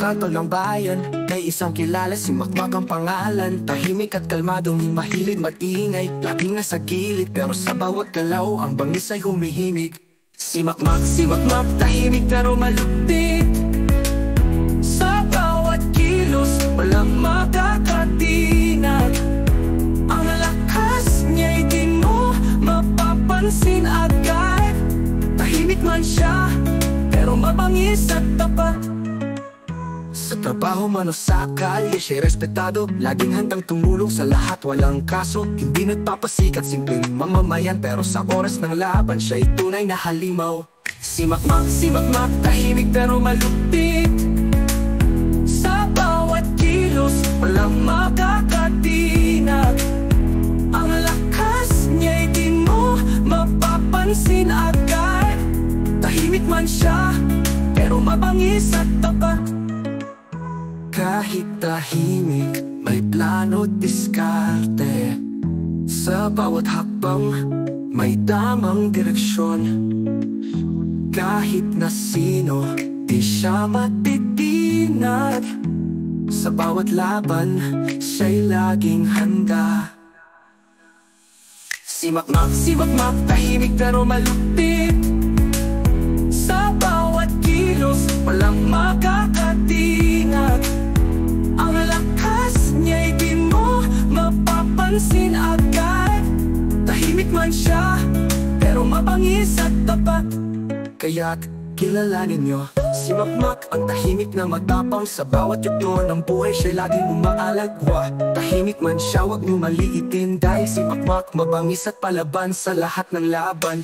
kanto ng bayan. May isang kilala, si Makmak ang pangalan. Tahimik at kalmadong mahilig mag-ingay. Laging nasa gilid pero sa bawat galaw ang bangis ay humihimig. Si Makmak, tahimik pero malupit. Sa bawat kilos, walang makakatinag. Ang lakas niya'y di mo mapapansin agad. Tahimik man siya, pero mabangis at tapat. Sa trabaho man o sa kalye, siya'y respetado. Laging handang tumulong sa lahat, walang kaso. Hindi nagpapasikat, simpleng mamamayan. Pero sa oras ng laban, siya'y tunay na halimaw. Si Makmak, tahimik pero malupit. Sa bawat kilos, walang makakatinag. Ang lakas niya'y di mo mapapansin agad. Tahimik man siya, pero mabangis at tapat. Kahit tahimik, may plano diskarte. Sa bawat hakbang, may tamang direksyon. Kahit na sino, di siya matitinag. Sa bawat laban, siya'y laging handa. Si Makmak, tahimik pero malupit. Sa bawat kilos, walang makakatinag. Ang lakas niya'y di mo mapapansin agad. Tahimik man siya, pero mabangis at tapat. Kaya't kilalanin niyo si Makmak, ang tahimik na matapang. Sa bawat yugto ng buhay siya'y laging umaalagwa. Tahimik man siya, wag niyo maliitin. Dahil si Makmak mabangis at palaban sa lahat ng laban.